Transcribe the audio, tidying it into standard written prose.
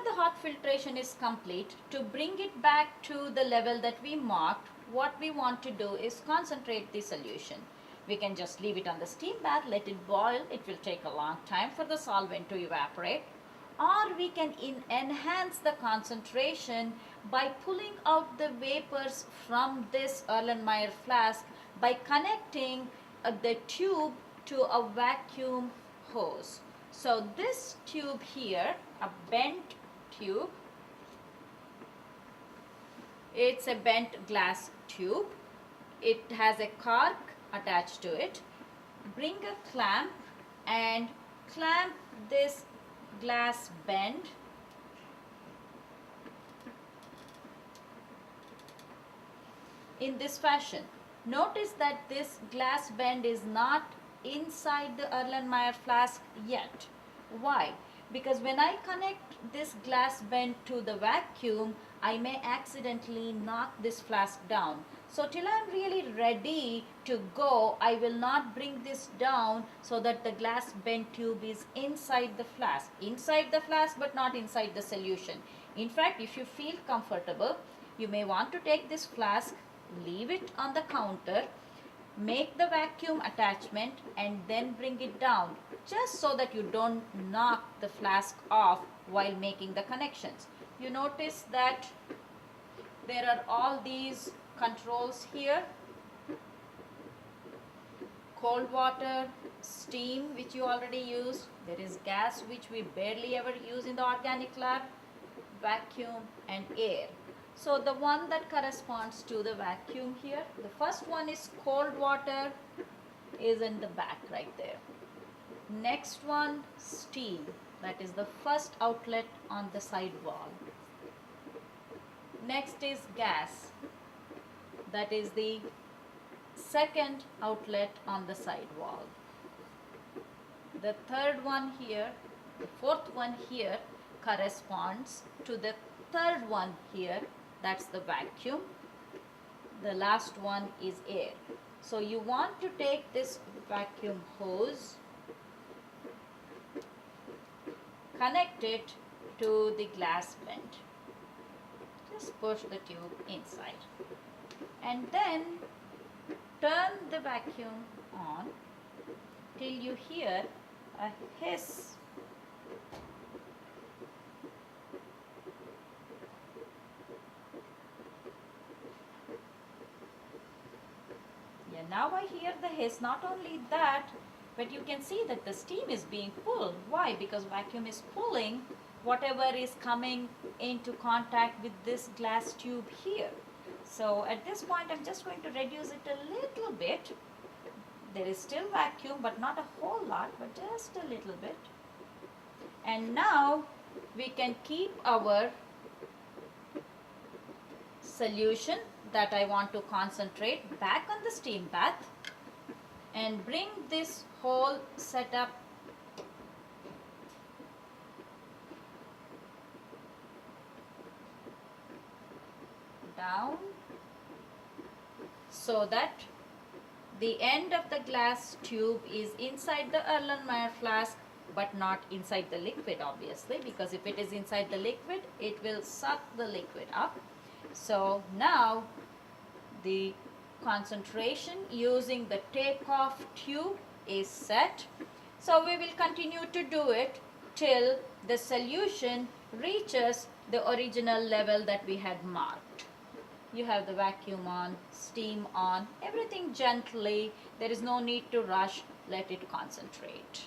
the hot filtration is complete, to bring it back to the level that we marked, what we want to do is concentrate the solution. We can just leave it on the steam bath, let it boil. It will take a long time for the solvent to evaporate. Or we can enhance the concentration by pulling out the vapors from this Erlenmeyer flask by connecting the tube to a vacuum hose. So this tube here, a bent tube, it's a bent glass tube. It has a cork attached to it. Bring a clamp and clamp this glass bend in this fashion. Notice that this glass bend is not inside the Erlenmeyer flask yet. Why? Because when I connect this glass bend to the vacuum, I may accidentally knock this flask down. So till I am really ready to go, I will not bring this down so that the glass bend tube is inside the flask. Inside the flask but not inside the solution. In fact, if you feel comfortable, you may want to take this flask, leave it on the counter, make the vacuum attachment and then bring it down, just so that you don't knock the flask off while making the connections. You notice that there are all these controls here: cold water, steam, which you already used, there is gas, which we barely ever use in the organic lab, vacuum and air. So the one that corresponds to the vacuum here, the first one is cold water, is in the back right there. Next one, steam, that is the first outlet on the side wall. Next is gas, that is the second outlet on the side wall. The third one here, the fourth one here corresponds to the third one here, that's the vacuum. The last one is air. So you want to take this vacuum hose, connect it to the glass vent. Just push the tube inside and then turn the vacuum on till you hear a hiss. Yeah, now I hear the hiss. Not only that, but you can see that the steam is being pulled. Why? Because vacuum is pulling whatever is coming into contact with this glass tube here. So at this point I'm just going to reduce it a little bit. There is still vacuum, but not a whole lot, but just a little bit. And now we can keep our solution that I want to concentrate back on the steam bath and bring this whole setup down so that the end of the glass tube is inside the Erlenmeyer flask but not inside the liquid, obviously, because if it is inside the liquid, it will suck the liquid up. So now the concentration using the takeoff tube is set. So we will continue to do it till the solution reaches the original level that we had marked. You have the vacuum on, steam on, everything gently. There is no need to rush. Let it concentrate.